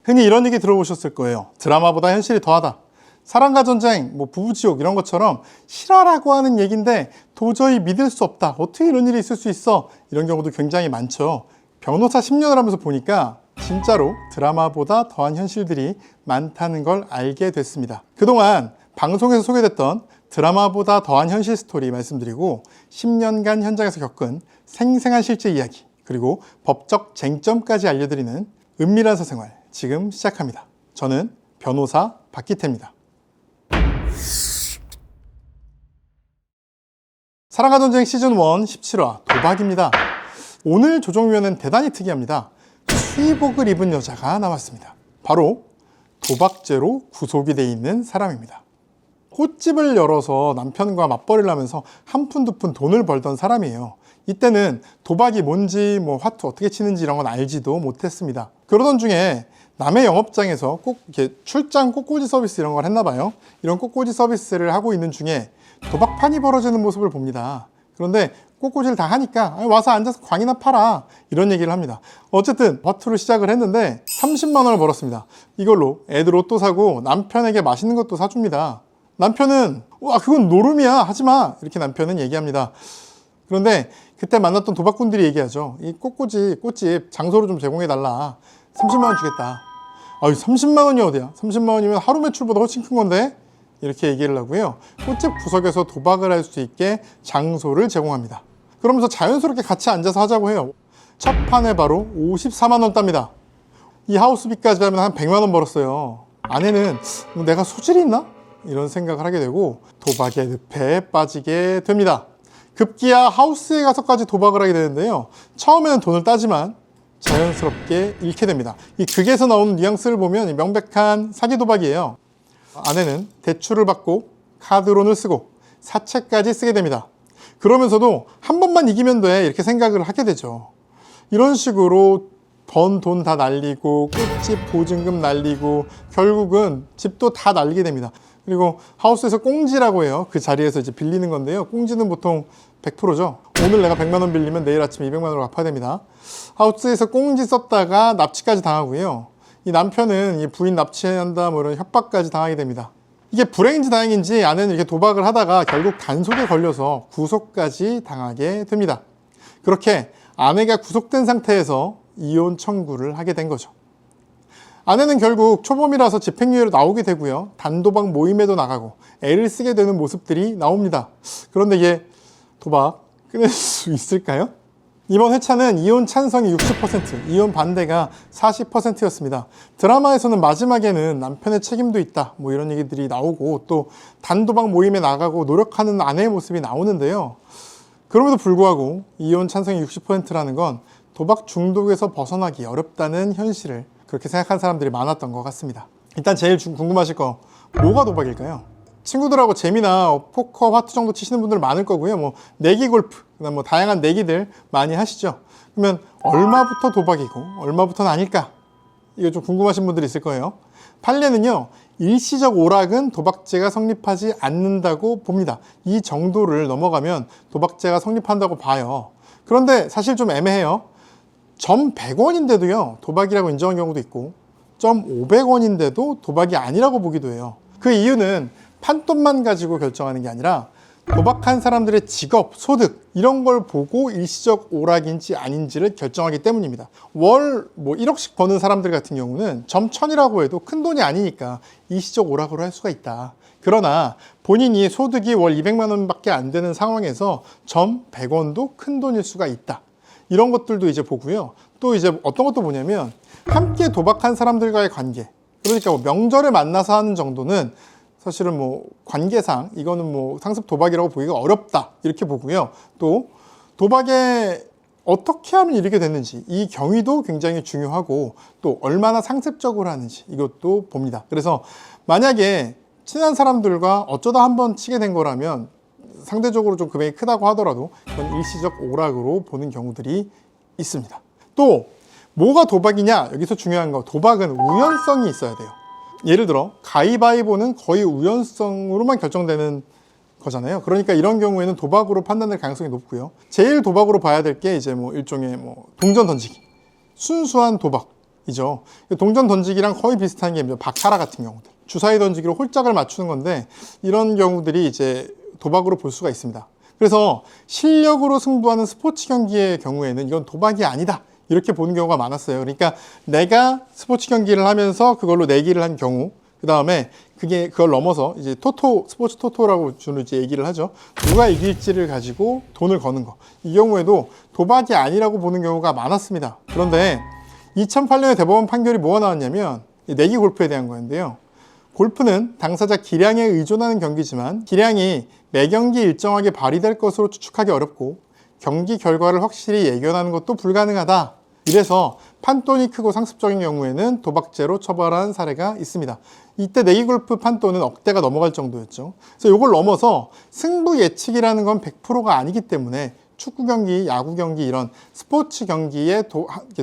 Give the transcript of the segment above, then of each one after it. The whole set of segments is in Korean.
흔히 이런 얘기 들어보셨을 거예요. 드라마보다 현실이 더하다. 사랑과 전쟁, 부부지옥 이런 것처럼 실화라고 하는 얘기인데 도저히 믿을 수 없다. 어떻게 이런 일이 있을 수 있어? 이런 경우도 굉장히 많죠. 변호사 10년을 하면서 보니까 진짜로 드라마보다 더한 현실들이 많다는 걸 알게 됐습니다. 그동안 방송에서 소개됐던 드라마보다 더한 현실 스토리 말씀드리고 10년간 현장에서 겪은 생생한 실제 이야기 그리고 법적 쟁점까지 알려드리는 은밀한 사생활 지금 시작합니다. 저는 변호사 박기태입니다. 사랑과 전쟁 시즌 1 17화 도박입니다. 오늘 조정위원은 대단히 특이합니다. 수의복을 입은 여자가 나왔습니다. 바로 도박죄로 구속이 돼 있는 사람입니다. 꽃집을 열어서 남편과 맞벌이를 하면서 한 푼 두 푼 돈을 벌던 사람이에요. 이때는 도박이 뭔지 화투 어떻게 치는지 이런 건 알지도 못했습니다. 그러던 중에 남의 영업장에서 꼭 이렇게 출장 꽃꽂이 서비스 이런 걸 했나 봐요. 이런 꽃꽂이 서비스를 하고 있는 중에 도박판이 벌어지는 모습을 봅니다. 그런데 꽃꽂이를 다 하니까 와서 앉아서 광이나 팔아 이런 얘기를 합니다. 어쨌든 화투를 시작을 했는데 30만 원을 벌었습니다. 이걸로 애들 옷도 사고 남편에게 맛있는 것도 사줍니다. 남편은 와 그건 노름이야 하지마 이렇게 남편은 얘기합니다. 그런데 그때 만났던 도박꾼들이 얘기하죠. 이 꽃집 장소를 좀 제공해달라. 30만 원 주겠다. 아유 30만 원이 어디야? 30만 원이면 하루 매출보다 훨씬 큰 건데? 이렇게 얘기를 하고요. 꽃집 구석에서 도박을 할 수 있게 장소를 제공합니다. 그러면서 자연스럽게 같이 앉아서 하자고 해요. 첫 판에 바로 54만 원 땁니다. 이 하우스비까지 하면 한 100만 원 벌었어요. 아내는 내가 소질이 있나? 이런 생각을 하게 되고 도박의 늪에 빠지게 됩니다. 급기야 하우스에 가서까지 도박을 하게 되는데요. 처음에는 돈을 따지만 자연스럽게 잃게 됩니다. 이 극에서 나오는 뉘앙스를 보면 명백한 사기 도박이에요. 아내는 대출을 받고 카드론을 쓰고 사채까지 쓰게 됩니다. 그러면서도 한 번만 이기면 돼 이렇게 생각을 하게 되죠. 이런 식으로 번 돈 다 날리고 꽃집 보증금 날리고 결국은 집도 다 날리게 됩니다. 그리고 하우스에서 꽁지라고 해요. 그 자리에서 이제 빌리는 건데요. 꽁지는 보통 100%죠. 오늘 내가 100만 원 빌리면 내일 아침에 200만 원을 갚아야 됩니다. 하우스에서 꽁지 썼다가 납치까지 당하고요. 이 남편은 이 부인 납치한다 이런 협박까지 당하게 됩니다. 이게 불행인지 다행인지 아내는 이렇게 도박을 하다가 결국 단속에 걸려서 구속까지 당하게 됩니다. 그렇게 아내가 구속된 상태에서 이혼 청구를 하게 된 거죠. 아내는 결국 초범이라서 집행유예로 나오게 되고요. 단도박 모임에도 나가고 애를 쓰게 되는 모습들이 나옵니다. 그런데 얘 도박 끊을 수 있을까요? 이번 회차는 이혼 찬성이 60%, 이혼 반대가 40%였습니다. 드라마에서는 마지막에는 남편의 책임도 있다 이런 얘기들이 나오고 또 단도박 모임에 나가고 노력하는 아내의 모습이 나오는데요. 그럼에도 불구하고 이혼 찬성이 60%라는 건 도박 중독에서 벗어나기 어렵다는 현실을 그렇게 생각하는 사람들이 많았던 것 같습니다. 일단 제일 궁금하실 거 뭐가 도박일까요? 친구들하고 재미나 포커, 화투 정도 치시는 분들 많을 거고요. 내기 골프, 그다음 다양한 내기들 많이 하시죠. 그러면 얼마부터 도박이고 얼마부터는 아닐까? 이거 좀 궁금하신 분들이 있을 거예요. 판례는요. 일시적 오락은 도박죄가 성립하지 않는다고 봅니다. 이 정도를 넘어가면 도박죄가 성립한다고 봐요. 그런데 사실 좀 애매해요. 점 100원인데도요. 도박이라고 인정한 경우도 있고 점 500원인데도 도박이 아니라고 보기도 해요. 그 이유는 판돈만 가지고 결정하는 게 아니라 도박한 사람들의 직업, 소득 이런 걸 보고 일시적 오락인지 아닌지를 결정하기 때문입니다. 월 1억씩 버는 사람들 같은 경우는 점 1000이라고 해도 큰 돈이 아니니까 일시적 오락으로 할 수가 있다. 그러나 본인이 소득이 월 200만 원밖에 안 되는 상황에서 점 100원도 큰 돈일 수가 있다. 이런 것들도 이제 보고요. 또 이제 어떤 것도 보냐면 함께 도박한 사람들과의 관계. 그러니까 명절에 만나서 하는 정도는 사실은 관계상 이거는 상습 도박이라고 보기가 어렵다 이렇게 보고요. 또 도박에 어떻게 하면 이르게 됐는지 이 경위도 굉장히 중요하고 또 얼마나 상습적으로 하는지 이것도 봅니다. 그래서 만약에 친한 사람들과 어쩌다 한번 치게 된 거라면 상대적으로 좀 금액이 크다고 하더라도 그건 일시적 오락으로 보는 경우들이 있습니다. 또 뭐가 도박이냐? 여기서 중요한 거 도박은 우연성이 있어야 돼요. 예를 들어 가위바위보는 거의 우연성으로만 결정되는 거잖아요. 그러니까 이런 경우에는 도박으로 판단될 가능성이 높고요. 제일 도박으로 봐야 될 게 이제 일종의 동전 던지기, 순수한 도박 도박이죠. 동전 던지기랑 거의 비슷한 게 바카라 같은 경우들. 주사위 던지기로 홀짝을 맞추는 건데 이런 경우들이 이제 도박으로 볼 수가 있습니다. 그래서 실력으로 승부하는 스포츠 경기의 경우에는 이건 도박이 아니다. 이렇게 보는 경우가 많았어요. 그러니까 내가 스포츠 경기를 하면서 그걸로 내기를 한 경우, 그 다음에 그걸 넘어서 이제 스포츠 토토라고 주로 이제 얘기를 하죠. 누가 이길지를 가지고 돈을 거는 거. 이 경우에도 도박이 아니라고 보는 경우가 많았습니다. 그런데 2008년에 대법원 판결이 뭐가 나왔냐면 내기 골프에 대한 거였는데요. 골프는 당사자 기량에 의존하는 경기지만 기량이 매 경기 일정하게 발휘될 것으로 추측하기 어렵고 경기 결과를 확실히 예견하는 것도 불가능하다. 이래서 판돈이 크고 상습적인 경우에는 도박죄로 처벌한 사례가 있습니다. 이때 내기 골프 판돈은 억대가 넘어갈 정도였죠. 그래서 이걸 넘어서 승부 예측이라는 건 100%가 아니기 때문에 축구 경기, 야구 경기 이런 스포츠 경기에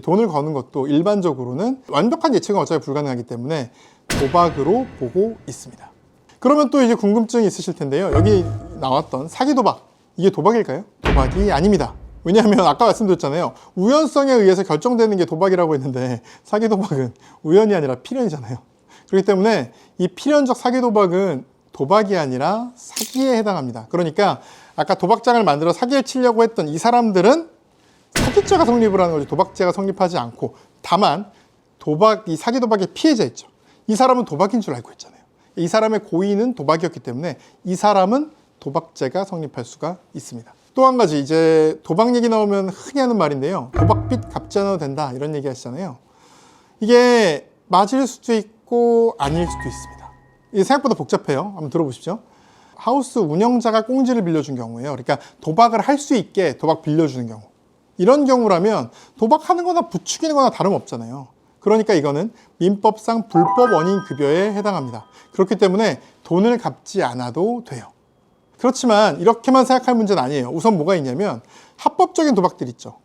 돈을 거는 것도 일반적으로는 완벽한 예측은 어차피 불가능하기 때문에 도박으로 보고 있습니다. 그러면 또 이제 궁금증이 있으실 텐데요. 여기 나왔던 사기 도박, 이게 도박일까요? 도박이 아닙니다. 왜냐하면 아까 말씀드렸잖아요. 우연성에 의해서 결정되는 게 도박이라고 했는데 사기 도박은 우연이 아니라 필연이잖아요. 그렇기 때문에 이 필연적 사기 도박은 도박이 아니라 사기에 해당합니다. 그러니까 아까 도박장을 만들어 사기를 치려고 했던 이 사람들은 사기죄가 성립을 하는 거죠. 도박죄가 성립하지 않고 다만 이 사기 도박의 피해자였죠. 이 사람은 도박인 줄 알고 있잖아요. 이 사람의 고의는 도박이었기 때문에 이 사람은 도박죄가 성립할 수가 있습니다. 또 한 가지 이제 도박 얘기 나오면 흔히 하는 말인데요. 도박빚 갚지 않아도 된다 이런 얘기 하시잖아요. 이게 맞을 수도 있고 아닐 수도 있습니다. 이게 생각보다 복잡해요. 한번 들어보십시오. 하우스 운영자가 꽁지를 빌려준 경우예요. 그러니까 도박을 할 수 있게 도박 빌려주는 경우. 이런 경우라면 도박하는 거나 부추기는 거나 다름없잖아요. 그러니까 이거는 민법상 불법 원인 급여에 해당합니다. 그렇기 때문에 돈을 갚지 않아도 돼요. 그렇지만 이렇게만 생각할 문제는 아니에요. 우선 뭐가 있냐면 합법적인 도박들 있죠.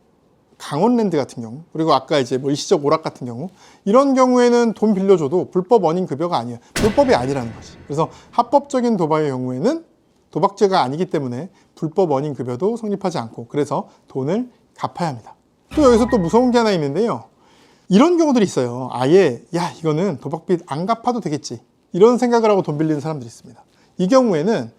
강원랜드 같은 경우, 그리고 아까 이제 뭐 일시적 오락 같은 경우, 이런 경우에는 돈 빌려줘도 불법 원인 급여가 아니에요. 불법이 아니라는 거지. 그래서 합법적인 도박의 경우에는 도박죄가 아니기 때문에 불법 원인 급여도 성립하지 않고 그래서 돈을 갚아야 합니다. 또 여기서 또 무서운 게 하나 있는데요. 이런 경우들이 있어요. 아예 야 이거는 도박빚 안 갚아도 되겠지 이런 생각을 하고 돈 빌리는 사람들이 있습니다. 이 경우에는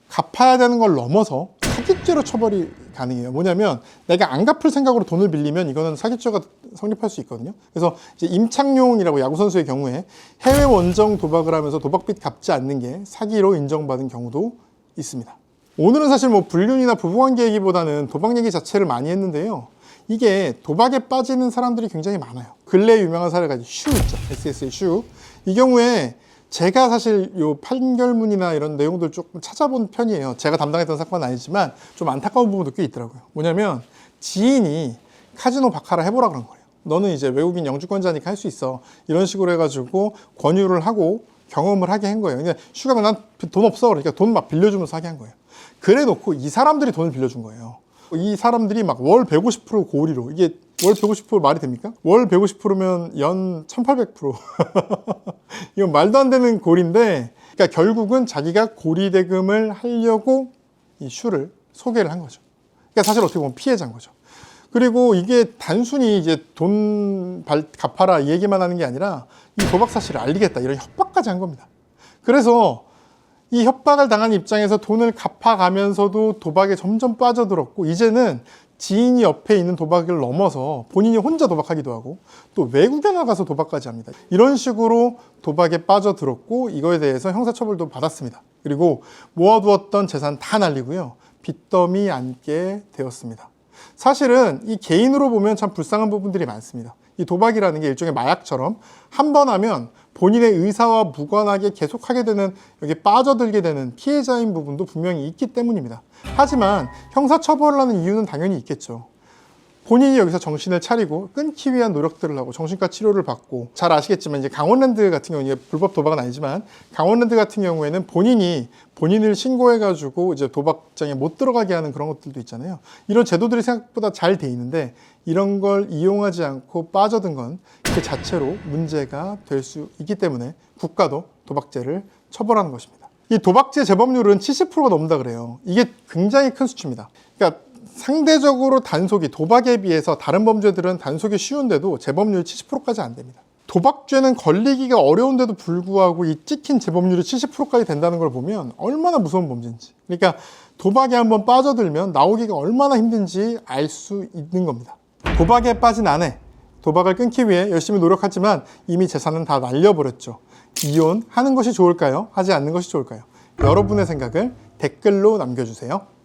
갚아야 되는 걸 넘어서 사기죄로 처벌이 가능해요. 뭐냐면 내가 안 갚을 생각으로 돈을 빌리면 이거는 사기죄가 성립할 수 있거든요. 그래서 이제 임창용이라고 야구선수의 경우에 해외 원정 도박을 하면서 도박빚 갚지 않는 게 사기로 인정받은 경우도 있습니다. 오늘은 사실 뭐 불륜이나 부부관계 얘기보다는 도박 얘기 자체를 많이 했는데요. 이게 도박에 빠지는 사람들이 굉장히 많아요. 근래에 유명한 사례가 슈 있죠. SS의 슈. 이 경우에 제가 사실 요 판결문이나 이런 내용들 조금 찾아본 편이에요. 제가 담당했던 사건은 아니지만 좀 안타까운 부분도 꽤 있더라고요. 뭐냐면 지인이 카지노 바카라 해보라 그런 거예요. 너는 이제 외국인 영주권자니까 할 수 있어. 이런 식으로 해가지고 권유를 하고 경험을 하게 한 거예요. 근데 슈가가 난 돈 없어. 그러니까 돈 막 빌려주면서 하게 한 거예요. 그래 놓고 이 사람들이 돈을 빌려준 거예요. 이 사람들이 막 월 150% 고리로, 이게 월 150% 말이 됩니까? 월 150%면 연 1800%. 이건 말도 안 되는 고리인데, 그러니까 결국은 자기가 고리 대금을 하려고 이 슈를 소개를 한 거죠. 그러니까 사실 어떻게 보면 피해자인 거죠. 그리고 이게 단순히 이제 돈 갚아라 이 얘기만 하는 게 아니라 이 도박 사실을 알리겠다 이런 협박까지 한 겁니다. 그래서 이 협박을 당한 입장에서 돈을 갚아가면서도 도박에 점점 빠져들었고 이제는 지인이 옆에 있는 도박을 넘어서 본인이 혼자 도박하기도 하고 또 외국에 나가서 도박까지 합니다. 이런 식으로 도박에 빠져들었고 이거에 대해서 형사처벌도 받았습니다. 그리고 모아두었던 재산 다 날리고요. 빚더미 안게 되었습니다. 사실은 이 개인으로 보면 참 불쌍한 부분들이 많습니다. 이 도박이라는 게 일종의 마약처럼 한 번 하면 본인의 의사와 무관하게 계속하게 되는, 여기 빠져들게 되는 피해자인 부분도 분명히 있기 때문입니다. 하지만 형사처벌을 하는 이유는 당연히 있겠죠. 본인이 여기서 정신을 차리고 끊기 위한 노력들을 하고 정신과 치료를 받고, 잘 아시겠지만 이제 강원랜드 같은 경우는 불법 도박은 아니지만 강원랜드 같은 경우에는 본인을 신고해가지고 이제 도박장에 못 들어가게 하는 그런 것들도 있잖아요. 이런 제도들이 생각보다 잘 돼 있는데 이런 걸 이용하지 않고 빠져든 건 그 자체로 문제가 될 수 있기 때문에 국가도 도박죄를 처벌하는 것입니다. 이 도박죄 재범률은 70%가 넘는다 그래요. 이게 굉장히 큰 수치입니다. 그러니까 상대적으로 단속이 도박에 비해서 다른 범죄들은 단속이 쉬운데도 재범률 70%까지 안 됩니다. 도박죄는 걸리기가 어려운데도 불구하고 이 찍힌 재범률이 70%까지 된다는 걸 보면 얼마나 무서운 범죄인지. 그러니까 도박에 한번 빠져들면 나오기가 얼마나 힘든지 알 수 있는 겁니다. 도박에 빠진 아내, 도박을 끊기 위해 열심히 노력하지만 이미 재산은 다 날려버렸죠. 이혼하는 것이 좋을까요? 하지 않는 것이 좋을까요? 여러분의 생각을 댓글로 남겨주세요.